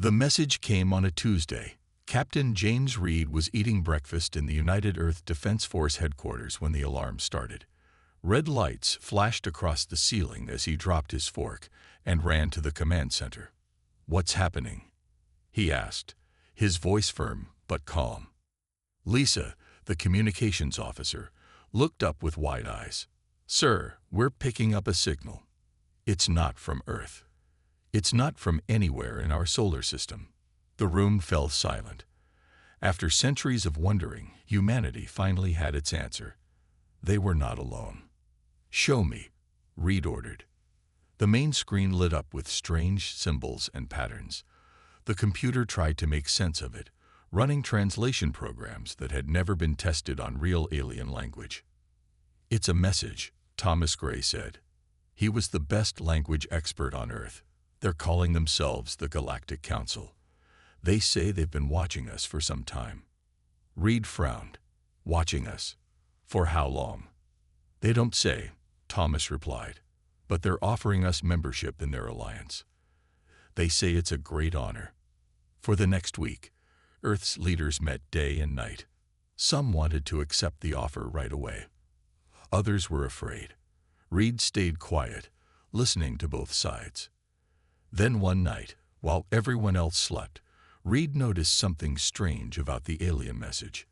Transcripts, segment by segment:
The message came on a Tuesday. Captain James Reed was eating breakfast in the United Earth Defense Force headquarters when the alarm started. Red lights flashed across the ceiling as he dropped his fork and ran to the command center. "What's happening?" he asked, his voice firm but calm. Lisa, the communications officer, looked up with wide eyes. "Sir, we're picking up a signal. It's not from Earth. It's not from anywhere in our solar system." The room fell silent. After centuries of wondering, humanity finally had its answer. They were not alone. "Show me," Reed ordered. The main screen lit up with strange symbols and patterns. The computer tried to make sense of it, running translation programs that had never been tested on real alien language. "It's a message," Thomas Gray said. He was the best language expert on Earth. "They're calling themselves the Galactic Council. They say they've been watching us for some time." Reed frowned. "Watching us? For how long?" "They don't say," Thomas replied, "but they're offering us membership in their alliance. They say it's a great honor." For the next week, Earth's leaders met day and night. Some wanted to accept the offer right away. Others were afraid. Reed stayed quiet, listening to both sides. Then one night, while everyone else slept, Reed noticed something strange about the alien message.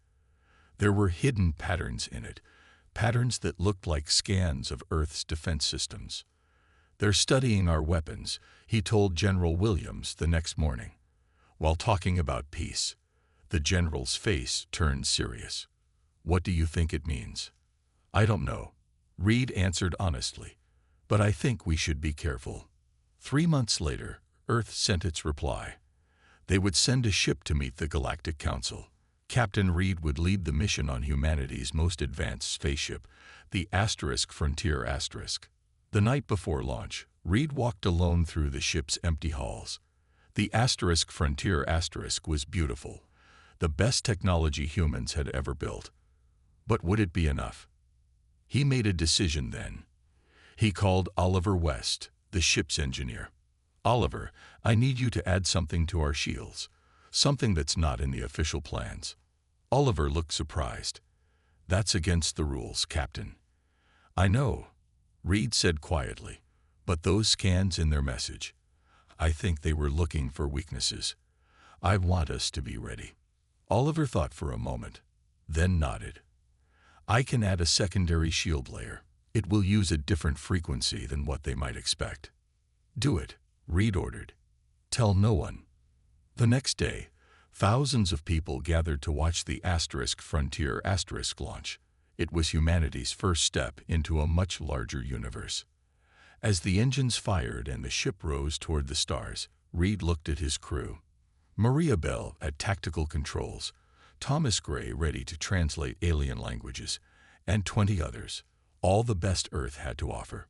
There were hidden patterns in it, patterns that looked like scans of Earth's defense systems. "They're studying our weapons," he told General Williams the next morning. While talking about peace, the general's face turned serious. "What do you think it means?" "I don't know," Reed answered honestly, "but I think we should be careful." 3 months later, Earth sent its reply. They would send a ship to meet the Galactic Council. Captain Reed would lead the mission on humanity's most advanced spaceship, the Frontier *. The night before launch, Reed walked alone through the ship's empty halls. The Frontier * was beautiful, the best technology humans had ever built. But would it be enough? He made a decision then. He called Oliver West, the ship's engineer. "Oliver, I need you to add something to our shields, something that's not in the official plans." Oliver looked surprised. "That's against the rules, Captain." "I know," Reed said quietly, "but those scans in their message, I think they were looking for weaknesses. I want us to be ready." Oliver thought for a moment, then nodded. "I can add a secondary shield layer. It will use a different frequency than what they might expect." "Do it," Reed ordered. "Tell no one." The next day, thousands of people gathered to watch the Frontier * launch. It was humanity's first step into a much larger universe. As the engines fired and the ship rose toward the stars, Reed looked at his crew. Maria Bell at tactical controls, Thomas Gray ready to translate alien languages, and 20 others, all the best Earth had to offer.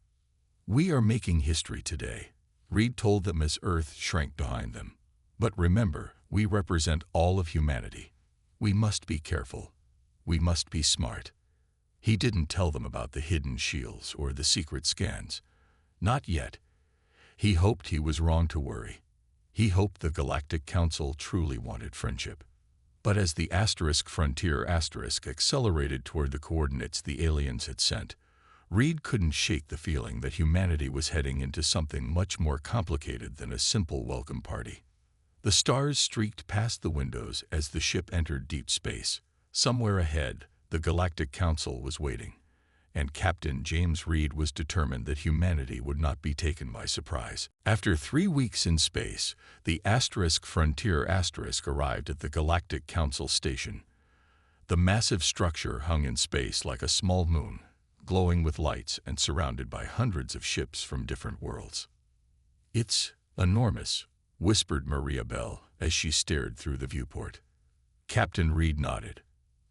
"We are making history today," Reed told them as Earth shrank behind them. "But remember, we represent all of humanity. We must be careful. We must be smart." He didn't tell them about the hidden shields or the secret scans. Not yet. He hoped he was wrong to worry. He hoped the Galactic Council truly wanted friendship. But as the Frontier * accelerated toward the coordinates the aliens had sent, Reed couldn't shake the feeling that humanity was heading into something much more complicated than a simple welcome party. The stars streaked past the windows as the ship entered deep space. Somewhere ahead, the Galactic Council was waiting, and Captain James Reed was determined that humanity would not be taken by surprise. After 3 weeks in space, the Frontier * arrived at the Galactic Council station. The massive structure hung in space like a small moon, glowing with lights and surrounded by hundreds of ships from different worlds. "It's enormous," whispered Maria Bell as she stared through the viewport. Captain Reed nodded.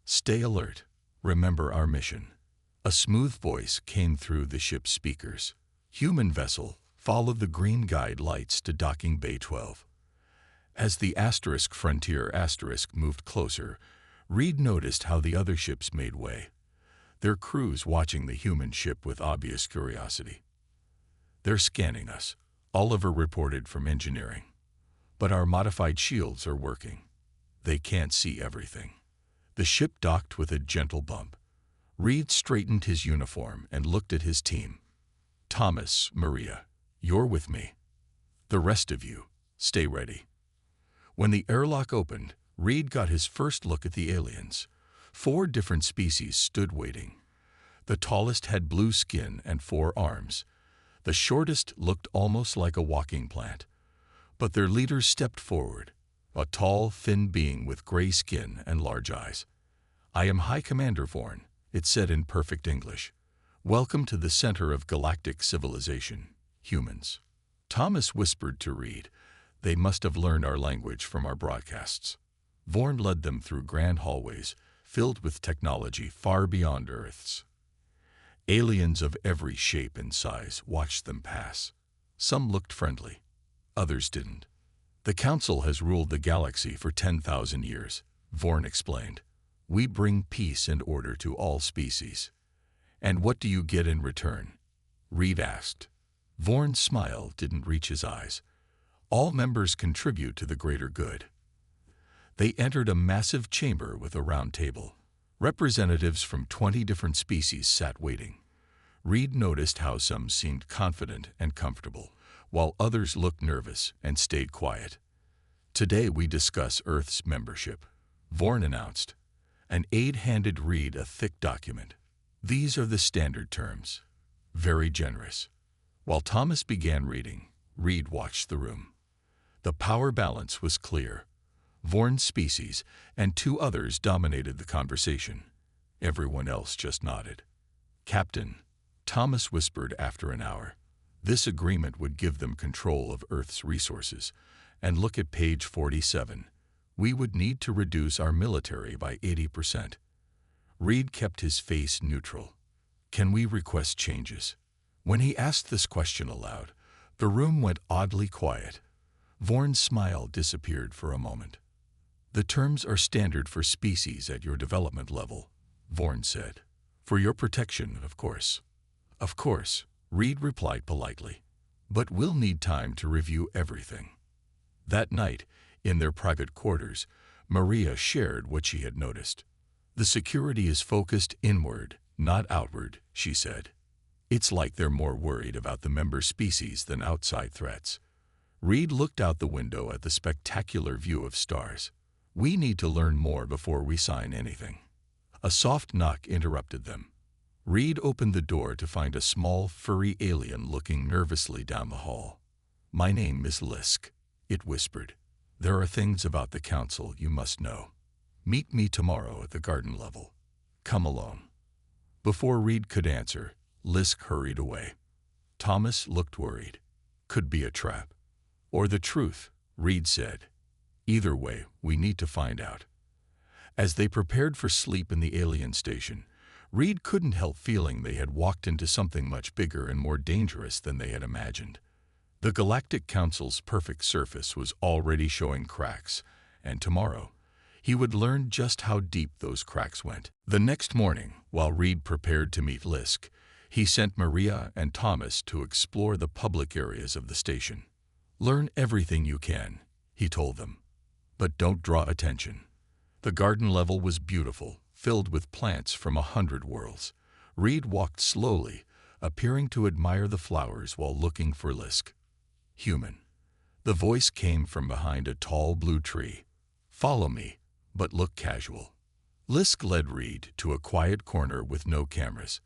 "Stay alert. Remember our mission." A smooth voice came through the ship's speakers. "Human vessel, follow the green guide lights to docking bay 12. As the Frontier * moved closer, Reed noticed how the other ships made way, their crews watching the human ship with obvious curiosity. "They're scanning us," Oliver reported from engineering. But our modified shields are working. They can't see everything. The ship docked with a gentle bump. Reed straightened his uniform and looked at his team. Thomas, Maria, you're with me. The rest of you, stay ready. When the airlock opened, Reed got his first look at the aliens. 4 different species stood waiting. The tallest had blue skin and 4 arms. The shortest looked almost like a walking plant. But their leaders stepped forward, a tall, thin being with gray skin and large eyes. "I am High Commander Vorn," it said in perfect English. "Welcome to the center of galactic civilization, humans." Thomas whispered to Reed, "They must have learned our language from our broadcasts." Vorn led them through grand hallways filled with technology far beyond Earth's. Aliens of every shape and size watched them pass. Some looked friendly, others didn't. "The Council has ruled the galaxy for 10,000 years, Vorn explained. "We bring peace and order to all species." "And what do you get in return?" Reed asked. Vorn's smile didn't reach his eyes. "All members contribute to the greater good." They entered a massive chamber with a round table. Representatives from 20 different species sat waiting. Reed noticed how some seemed confident and comfortable, while others looked nervous and stayed quiet. "Today we discuss Earth's membership," Vorn announced. An aide handed Reed a thick document. "These are the standard terms. Very generous." While Thomas began reading, Reed watched the room. The power balance was clear. Vorn's species and 2 others dominated the conversation. Everyone else just nodded. "Captain," Thomas whispered after an hour, "this agreement would give them control of Earth's resources. And look at page 47. We would need to reduce our military by 80%. Reed kept his face neutral. "Can we request changes?" When he asked this question aloud, the room went oddly quiet. Vorn's smile disappeared for a moment. "The terms are standard for species at your development level," Vorn said. "For your protection, of course." "Of course," Reed replied politely. "But we'll need time to review everything." That night, in their private quarters, Maria shared what she had noticed. "The security is focused inward, not outward," she said. "It's like they're more worried about the member species than outside threats." Reed looked out the window at the spectacular view of stars. "We need to learn more before we sign anything." A soft knock interrupted them. Reed opened the door to find a small, furry alien looking nervously down the hall. "My name is Lisk," it whispered. "There are things about the Council you must know. Meet me tomorrow at the garden level. Come alone." Before Reed could answer, Lisk hurried away. Thomas looked worried. "Could be a trap. Or the truth," Reed said. "Either way, we need to find out." As they prepared for sleep in the alien station, Reed couldn't help feeling they had walked into something much bigger and more dangerous than they had imagined. The Galactic Council's perfect surface was already showing cracks, and tomorrow, he would learn just how deep those cracks went. The next morning, while Reed prepared to meet Lisk, he sent Maria and Thomas to explore the public areas of the station. "Learn everything you can," he told them. "But don't draw attention." The garden level was beautiful, filled with plants from 100 worlds. Reed walked slowly, appearing to admire the flowers while looking for Lisk. "Human." The voice came from behind a tall blue tree. "Follow me, but look casual." Lisk led Reed to a quiet corner with no cameras.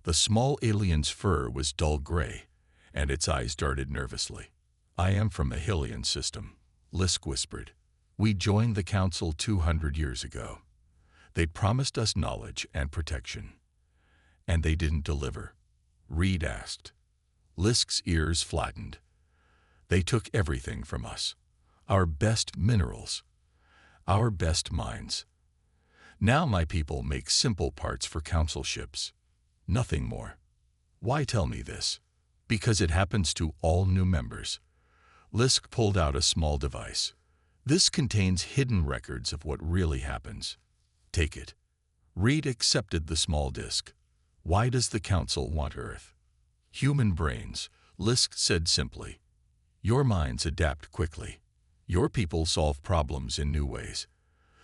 The small alien's fur was dull gray, and its eyes darted nervously. "I am from the Hylian system," Lisk whispered. "We joined the Council 200 years ago. They'd promised us knowledge and protection." "And they didn't deliver?" Reed asked. Lisk's ears flattened. "They took everything from us. Our best minerals. Our best minds. Now my people make simple parts for Council ships. Nothing more." "Why tell me this?" "Because it happens to all new members." Lisk pulled out a small device. "This contains hidden records of what really happens. Take it." Reed accepted the small disk. "Why does the Council want Earth?" "Human brains," Lisk said simply. "Your minds adapt quickly. Your people solve problems in new ways.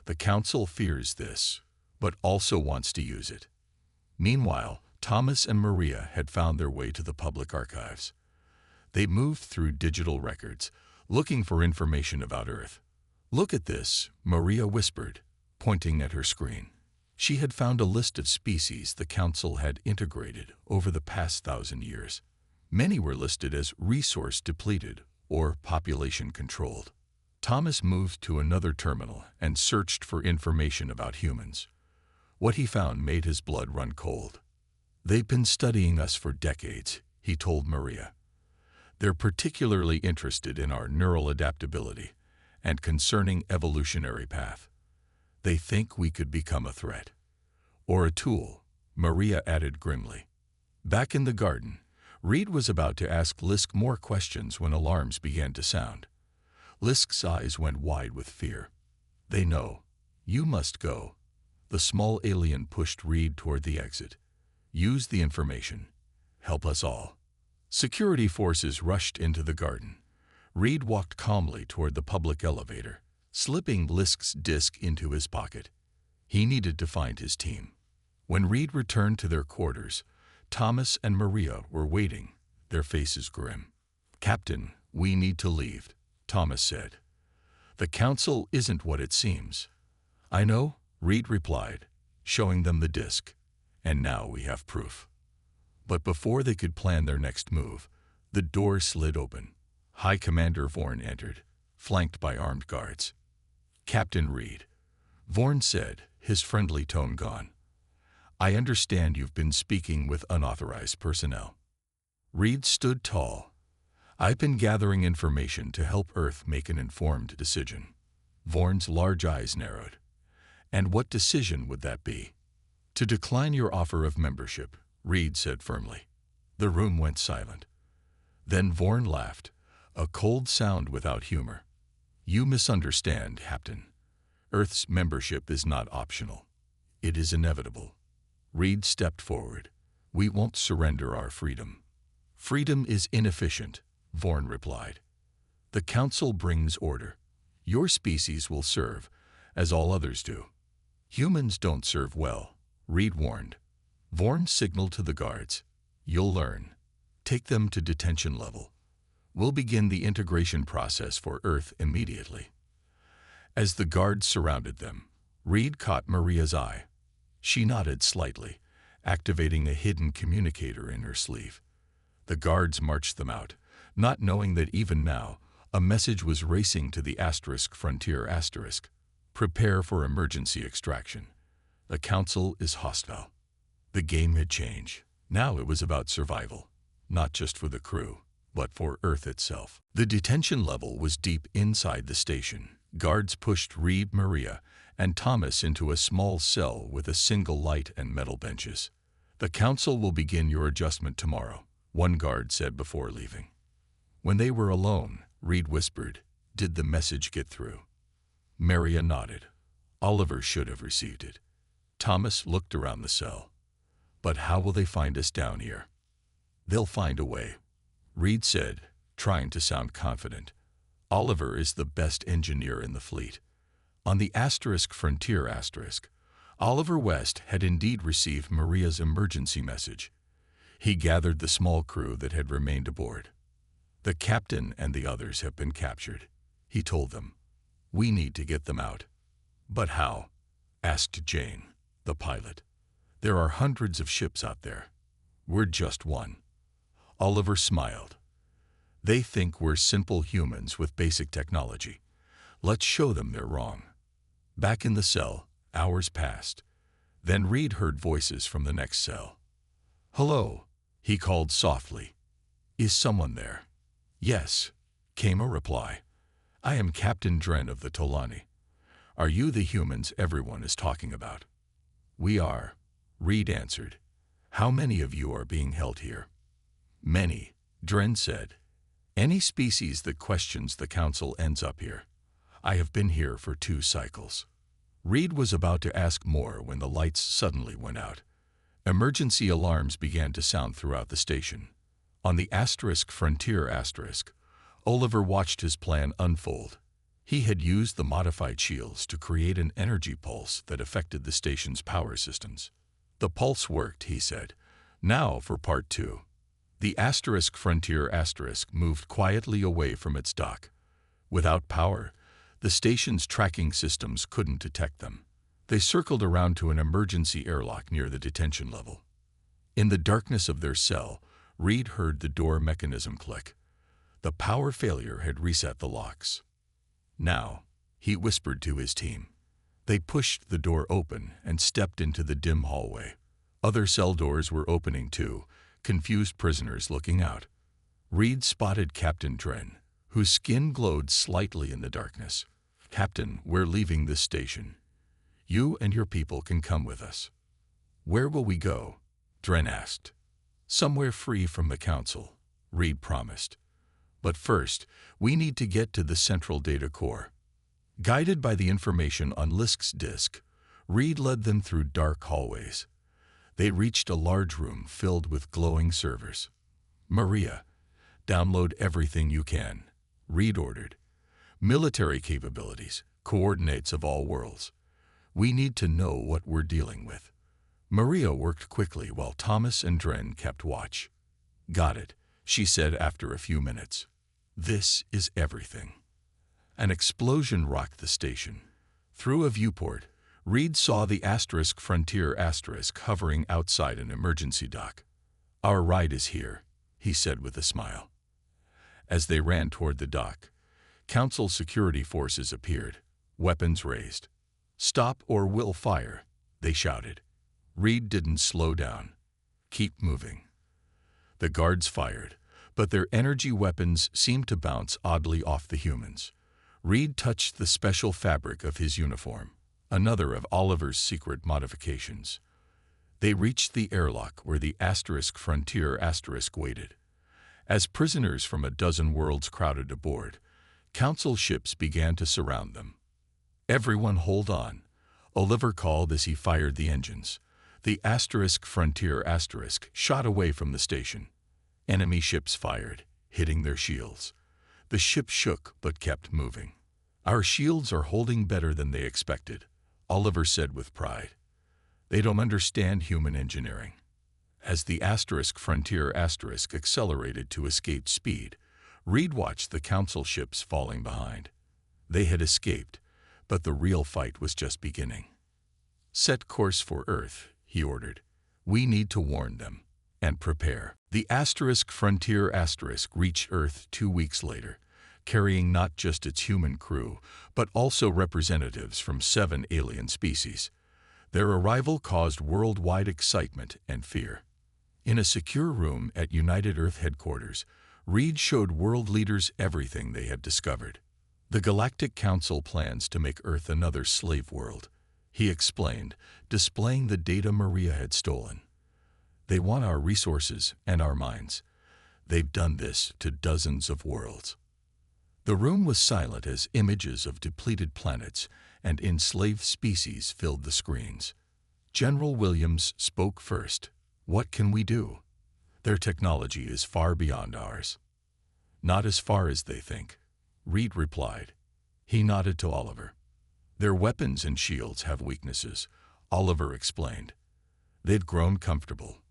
The Council fears this, but also wants to use it. Meanwhile, Thomas and Maria had found their way to the public archives. They moved through digital records, looking for information about Earth. "Look at this," Maria whispered, pointing at her screen. She had found a list of species the Council had integrated over the past 1,000 years. Many were listed as resource-depleted or population-controlled. Thomas moved to another terminal and searched for information about humans. What he found made his blood run cold. "They've been studying us for decades," he told Maria. "They're particularly interested in our neural adaptability and concerning evolutionary path. They think we could become a threat. Or a tool," Maria added grimly. Back in the garden, Reed was about to ask Lisk more questions when alarms began to sound. Lisk's eyes went wide with fear. "They know. You must go." The small alien pushed Reed toward the exit. "Use the information. Help us all." Security forces rushed into the garden. Reed walked calmly toward the public elevator, slipping Lisk's disc into his pocket. He needed to find his team. When Reed returned to their quarters, Thomas and Maria were waiting, their faces grim. "Captain, we need to leave," Thomas said. "The Council isn't what it seems." "I know," Reed replied, showing them the disc. "And now we have proof." But before they could plan their next move, the door slid open. High Commander Vorn entered, flanked by armed guards. "Captain Reed," Vorn said, his friendly tone gone. "I understand you've been speaking with unauthorized personnel." Reed stood tall. "I've been gathering information to help Earth make an informed decision." Vorn's large eyes narrowed. "And what decision would that be?" "To decline your offer of membership," Reed said firmly. The room went silent. Then Vorn laughed, a cold sound without humor. "You misunderstand, Captain. Earth's membership is not optional. It is inevitable." Reed stepped forward. "We won't surrender our freedom." "Freedom is inefficient," Vorn replied. "The Council brings order. Your species will serve, as all others do." "Humans don't serve well," Reed warned. Vorn signaled to the guards. "You'll learn. Take them to detention level. We'll begin the integration process for Earth immediately." As the guards surrounded them, Reed caught Maria's eye. She nodded slightly, activating a hidden communicator in her sleeve. The guards marched them out, not knowing that even now, a message was racing to the frontier. "Prepare for emergency extraction. The Council is hostile." The game had changed. Now it was about survival, not just for the crew, but for Earth itself. The detention level was deep inside the station. Guards pushed Reed, Maria, and Thomas into a small cell with a single light and metal benches. "The Council will begin your adjustment tomorrow," one guard said before leaving. When they were alone, Reed whispered, "Did the message get through?" Maria nodded. "Oliver should have received it." Thomas looked around the cell. "But how will they find us down here?" "They'll find a way," Reed said, trying to sound confident. "Oliver is the best engineer in the fleet." On the frontier, Oliver West had indeed received Maria's emergency message. He gathered the small crew that had remained aboard. "The captain and the others have been captured," he told them. "We need to get them out." "But how?" asked Jane, the pilot. "There are hundreds of ships out there. We're just one." Oliver smiled. "They think we're simple humans with basic technology. Let's show them they're wrong." Back in the cell, hours passed. Then Reed heard voices from the next cell. "Hello," he called softly. "Is someone there?" "Yes," came a reply. "I am Captain Dren of the Tolani. Are you the humans everyone is talking about?" "We are," Reed answered. "How many of you are being held here?" "Many," Dren said. "Any species that questions the Council ends up here. I have been here for 2 cycles." Reed was about to ask more when the lights suddenly went out. Emergency alarms began to sound throughout the station. On the frontier, Oliver watched his plan unfold. He had used the modified shields to create an energy pulse that affected the station's power systems. The pulse worked, he said. Now for part 2. The asterisk Frontier asterisk moved quietly away from its dock. Without power, the station's tracking systems couldn't detect them. They circled around to an emergency airlock near the detention level. In the darkness of their cell, Reed heard the door mechanism click. The power failure had reset the locks. Now, he whispered to his team. They pushed the door open and stepped into the dim hallway. Other cell doors were opening too, confused prisoners looking out. Reed spotted Captain Dren, whose skin glowed slightly in the darkness. "Captain, we're leaving this station. You and your people can come with us." "Where will we go?" Dren asked. "Somewhere free from the Council," Reed promised. "But first, we need to get to the central data core." Guided by the information on Lisk's disk, Reed led them through dark hallways. They reached a large room filled with glowing servers. "Maria, download everything you can," Reed ordered. "Military capabilities, coordinates of all worlds. We need to know what we're dealing with." Maria worked quickly while Thomas and Dren kept watch. "Got it," she said after a few minutes. "This is everything." An explosion rocked the station. Through a viewport, Reed saw the asterisk Frontier asterisk hovering outside an emergency dock. "Our ride is here," he said with a smile. As they ran toward the dock, Council security forces appeared, weapons raised. "Stop or we'll fire," they shouted. Reed didn't slow down. "Keep moving." The guards fired, but their energy weapons seemed to bounce oddly off the humans. Reed touched the special fabric of his uniform, another of Oliver's secret modifications. They reached the airlock where the asterisk Frontier asterisk waited. As prisoners from a dozen worlds crowded aboard, Council ships began to surround them. "Everyone hold on," Oliver called as he fired the engines. The asterisk Frontier asterisk shot away from the station. Enemy ships fired, hitting their shields. The ship shook but kept moving. "Our shields are holding better than they expected," Oliver said with pride. "They don't understand human engineering." As the asterisk Frontier asterisk accelerated to escape speed, Reed watched the Council ships falling behind. They had escaped, but the real fight was just beginning. "Set course for Earth," he ordered. "We need to warn them and prepare." The asterisk Frontier asterisk reached Earth 2 weeks later, carrying not just its human crew, but also representatives from 7 alien species. Their arrival caused worldwide excitement and fear. In a secure room at United Earth headquarters, Reed showed world leaders everything they had discovered. "The Galactic Council plans to make Earth another slave world," he explained, displaying the data Maria had stolen. "They want our resources and our minds. They've done this to dozens of worlds." The room was silent as images of depleted planets and enslaved species filled the screens. General Williams spoke first. "What can we do? Their technology is far beyond ours." "Not as far as they think," Reed replied. He nodded to Oliver. "Their weapons and shields have weaknesses," Oliver explained. "They've grown comfortable.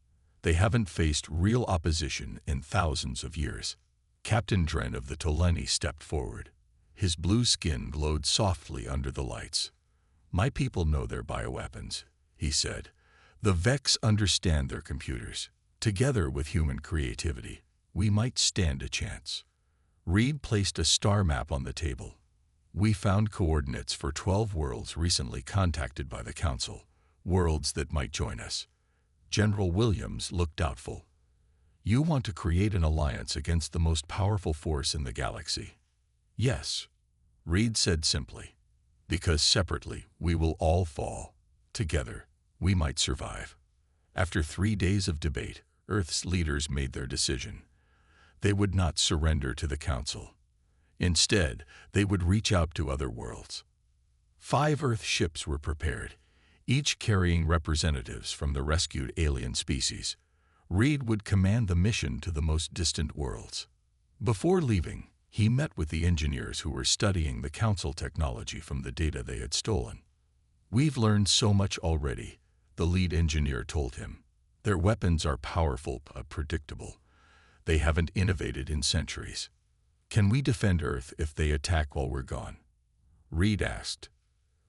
They haven't faced real opposition in thousands of years." Captain Dren of the Toleni stepped forward. His blue skin glowed softly under the lights. "My people know their bioweapons," he said. "The Vex understand their computers. Together with human creativity, we might stand a chance." Reed placed a star map on the table. "We found coordinates for 12 worlds recently contacted by the Council, worlds that might join us." General Williams looked doubtful. "You want to create an alliance against the most powerful force in the galaxy?" "Yes," Reed said simply. "Because separately we will all fall. Together we might survive." After 3 days of debate, Earth's leaders made their decision. They would not surrender to the Council. Instead, they would reach out to other worlds. 5 Earth ships were prepared, each carrying representatives from the rescued alien species. Reed would command the mission to the most distant worlds. Before leaving, He met with the engineers who were studying the Council technology from the data they had stolen. "We've learned so much already," the lead engineer told him. "Their weapons are powerful but predictable. They haven't innovated in centuries. Can we defend Earth if they attack while we're gone?" Reed asked.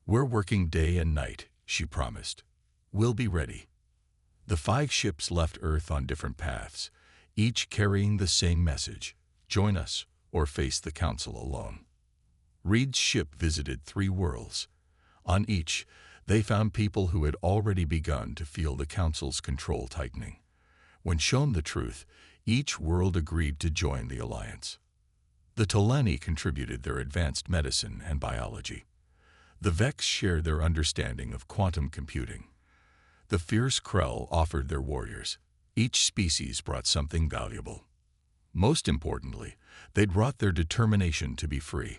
"We're working day and night," she promised. "We'll be ready." The 5 ships left Earth on different paths, each carrying the same message: join us or face the Council alone. Reed's ship visited 3 worlds. On each, they found people who had already begun to feel the Council's control tightening. When shown the truth, each world agreed to join the alliance. The Tolani contributed their advanced medicine and biology. The Vex shared their understanding of quantum computing. The fierce Krell offered their warriors. Each species brought something valuable. Most importantly, they'd brought their determination to be free.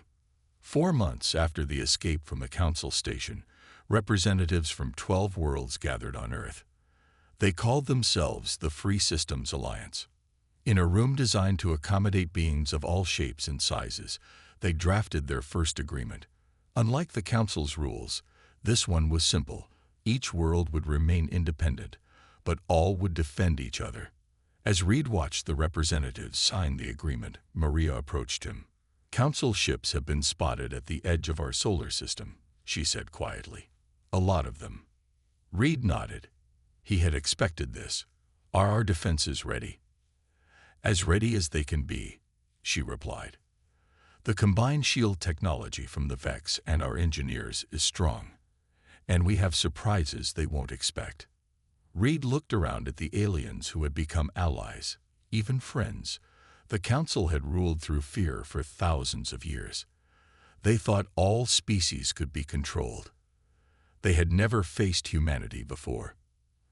4 months after the escape from the Council station, representatives from 12 worlds gathered on Earth. They called themselves the Free Systems Alliance. In a room designed to accommodate beings of all shapes and sizes, they drafted their first agreement. Unlike the Council's rules, this one was simple. Each world would remain independent, but all would defend each other. As Reed watched the representatives sign the agreement, Maria approached him. "Council ships have been spotted at the edge of our solar system," she said quietly. "A lot of them." Reed nodded. He had expected this. "Are our defenses ready?" "As ready as they can be," she replied. "The combined shield technology from the Vex and our engineers is strong, and we have surprises they won't expect." Reed looked around at the aliens who had become allies, even friends. The Council had ruled through fear for thousands of years. They thought all species could be controlled. They had never faced humanity before.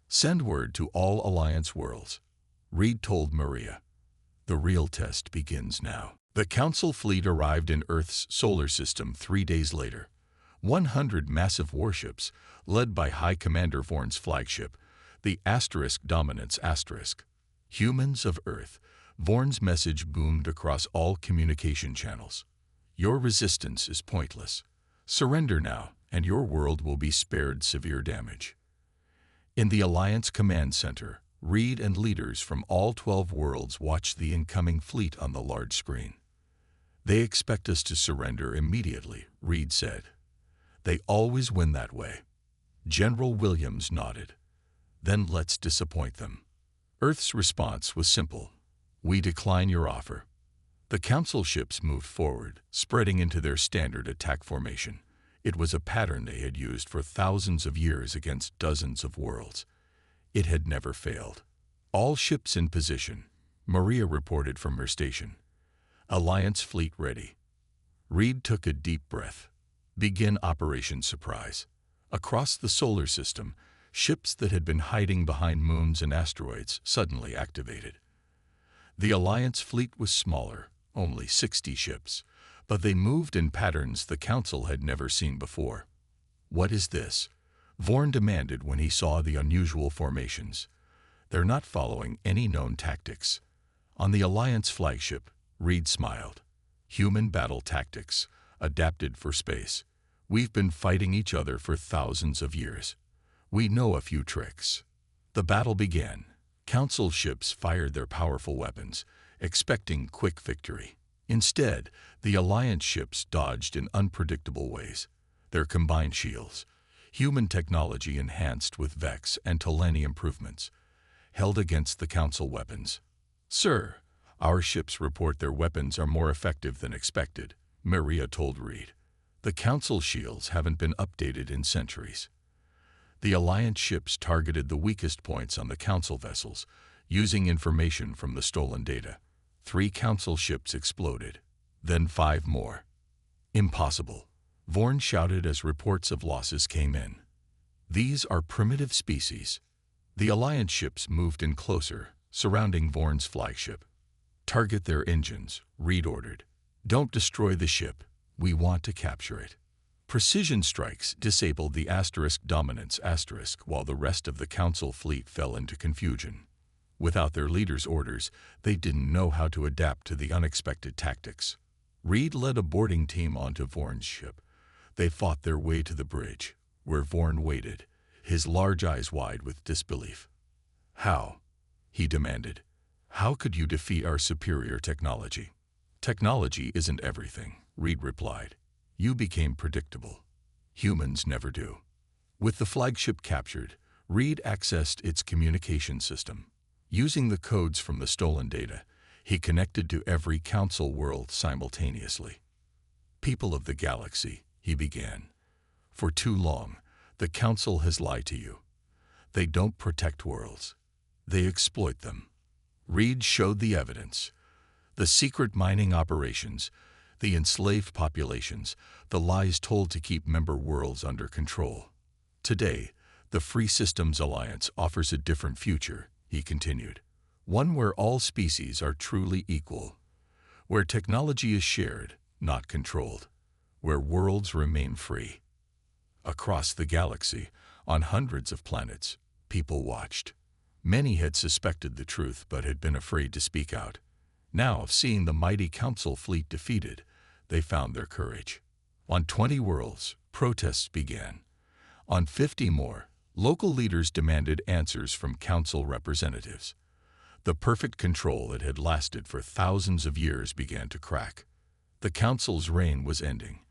"Send word to all Alliance worlds," Reed told Maria. "The real test begins now." The Council fleet arrived in Earth's solar system 3 days later. 100 massive warships, led by High Commander Vorn's flagship, the Dominance *. "Humans of Earth," Vorn's message boomed across all communication channels. "Your resistance is pointless. Surrender now, and your world will be spared severe damage." In the Alliance Command Center, Reed and leaders from all 12 worlds watched the incoming fleet on the large screen. "They expect us to surrender immediately," Reed said. "They always win that way." General Williams nodded. "Then let's disappoint them." Earth's response was simple: "We decline your offer." The Council ships moved forward, spreading into their standard attack formation. It was a pattern they had used for thousands of years against dozens of worlds. It had never failed. "All ships in position," Maria reported from her station. "Alliance fleet ready." Reed took a deep breath. "Begin Operation Surprise." Across the solar system, ships that had been hiding behind moons and asteroids suddenly activated. The Alliance fleet was smaller, only 60 ships, but they moved in patterns the Council had never seen before. "What is this?" Vorn demanded when he saw the unusual formations. "They're not following any known tactics." On the Alliance flagship, Reed smiled. "Human battle tactics, adapted for space. We've been fighting each other for thousands of years. We know a few tricks." The battle began. Council ships fired their powerful weapons, expecting quick victory. Instead, the Alliance ships dodged in unpredictable ways. Their combined shields, human technology enhanced with Vex and Tolani improvements, held against the Council weapons. "Sir, our ships report their weapons are more effective than expected," Maria told Reed. "The Council shields haven't been updated in centuries." The Alliance ships targeted the weakest points on the Council vessels, using information from the stolen data. 3 Council ships exploded, then 5 more. "Impossible," Vorn shouted as reports of losses came in. "These are primitive species." The Alliance ships moved in closer, surrounding Vorn's flagship. "Target their engines," Reed ordered. "Don't destroy the ship. We want to capture it." Precision strikes disabled the Dominance * while the rest of the Council fleet fell into confusion. Without their leader's orders, they didn't know how to adapt to the unexpected tactics. Reed led a boarding team onto Vorn's ship. They fought their way to the bridge, where Vorn waited, his large eyes wide with disbelief. "How?" he demanded. "How could you defeat our superior technology?" "Technology isn't everything," Reed replied. "You became predictable. Humans never do." With the flagship captured, Reed accessed its communication system. Using the codes from the stolen data, he connected to every Council world simultaneously. "People of the galaxy," he began. "For too long, the Council has lied to you. They don't protect worlds. They exploit them." Reed showed the evidence. The secret mining operations, the enslaved populations, the lies told to keep member worlds under control. "Today, the Free Systems Alliance offers a different future," he continued. "One where all species are truly equal. Where technology is shared, not controlled. Where worlds remain free." Across the galaxy, on hundreds of planets, people watched. Many had suspected the truth but had been afraid to speak out. Now, seeing the mighty Council fleet defeated, they found their courage. On 20 worlds, protests began. On 50 more, local leaders demanded answers from Council representatives. The perfect control that had lasted for thousands of years began to crack. The Council's reign was ending,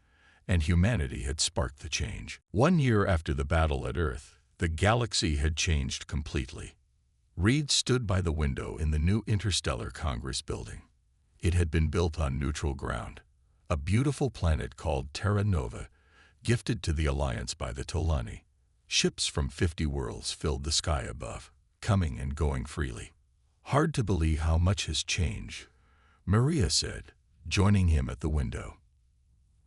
and humanity had sparked the change. 1 year after the battle at Earth, the galaxy had changed completely. Reed stood by the window in the new Interstellar Congress building. It had been built on neutral ground, a beautiful planet called Terra Nova, gifted to the Alliance by the Tolani. Ships from 50 worlds filled the sky above, coming and going freely. "Hard to believe how much has changed," Maria said, joining him at the window.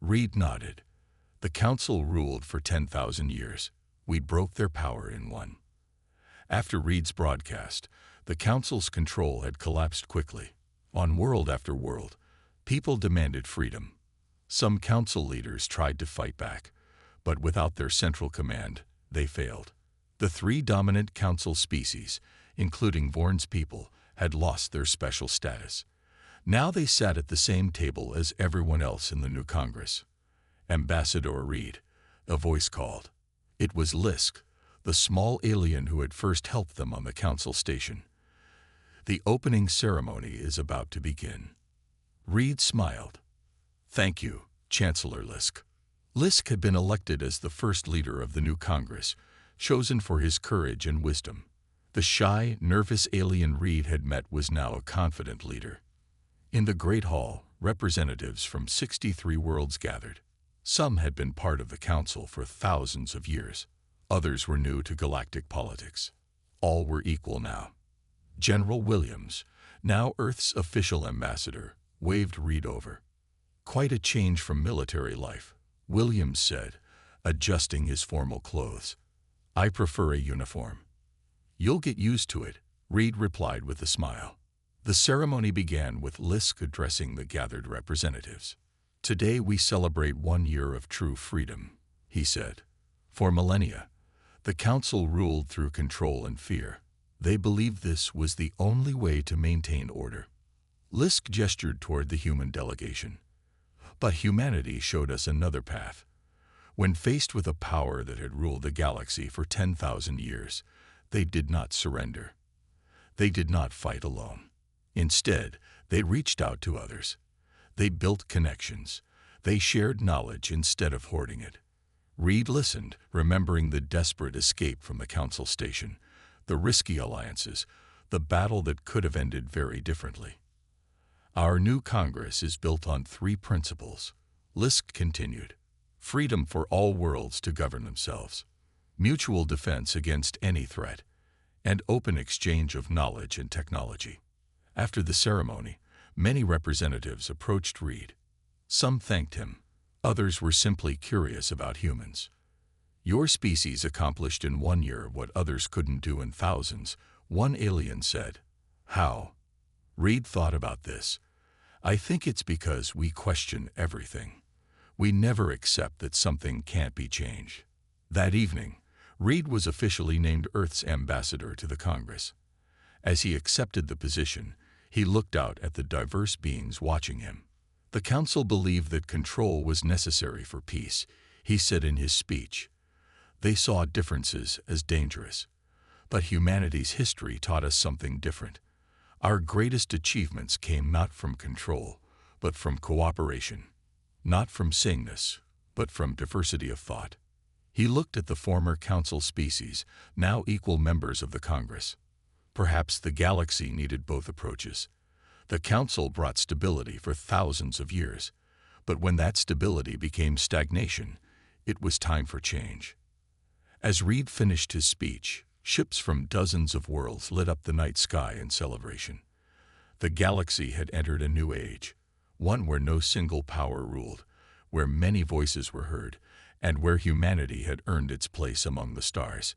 Reed nodded. "The Council ruled for 10,000 years. We broke their power in one." After Reed's broadcast, the Council's control had collapsed quickly. On world after world, people demanded freedom. Some Council leaders tried to fight back, but without their central command, they failed. The 3 dominant Council species, including Vorn's people, had lost their special status. Now they sat at the same table as everyone else in the new Congress. "Ambassador Reed," a voice called. It was Lisk, the small alien who had first helped them on the Council station. "The opening ceremony is about to begin." Reed smiled. "Thank you, Chancellor Lisk." Lisk had been elected as the first leader of the new Congress, chosen for his courage and wisdom. The shy, nervous alien Reed had met was now a confident leader. In the Great Hall, representatives from 63 worlds gathered. Some had been part of the Council for thousands of years. Others were new to galactic politics. All were equal now. General Williams, now Earth's official ambassador, waved Reed over. "Quite a change from military life," Williams said, adjusting his formal clothes. "I prefer a uniform." "You'll get used to it," Reed replied with a smile. The ceremony began with Lisk addressing the gathered representatives. "Today we celebrate 1 year of true freedom," he said. "For millennia, the Council ruled through control and fear. They believed this was the only way to maintain order." Lisk gestured toward the human delegation. "But humanity showed us another path. When faced with a power that had ruled the galaxy for 10,000 years, they did not surrender. They did not fight alone. Instead, they reached out to others. They built connections. They shared knowledge instead of hoarding it." Reed listened, remembering the desperate escape from the Council station, the risky alliances, the battle that could have ended very differently. "Our new Congress is built on 3 principles," Lisk continued. "Freedom for all worlds to govern themselves, mutual defense against any threat, and open exchange of knowledge and technology." After the ceremony, many representatives approached Reed. Some thanked him. Others were simply curious about humans. "Your species accomplished in 1 year what others couldn't do in thousands," one alien said. "How?" Reed thought about this. "I think it's because we question everything. We never accept that something can't be changed." That evening, Reed was officially named Earth's ambassador to the Congress. As he accepted the position, he looked out at the diverse beings watching him. The council believed that control was necessary for peace, he said in his speech. They saw differences as dangerous. But humanity's history taught us something different. Our greatest achievements came not from control, but from cooperation. Not from sameness, but from diversity of thought. He looked at the former council species, now equal members of the Congress. Perhaps the galaxy needed both approaches. The council brought stability for thousands of years, but when that stability became stagnation, it was time for change. As Reed finished his speech, ships from dozens of worlds lit up the night sky in celebration. The galaxy had entered a new age, one where no single power ruled, where many voices were heard, and where humanity had earned its place among the stars.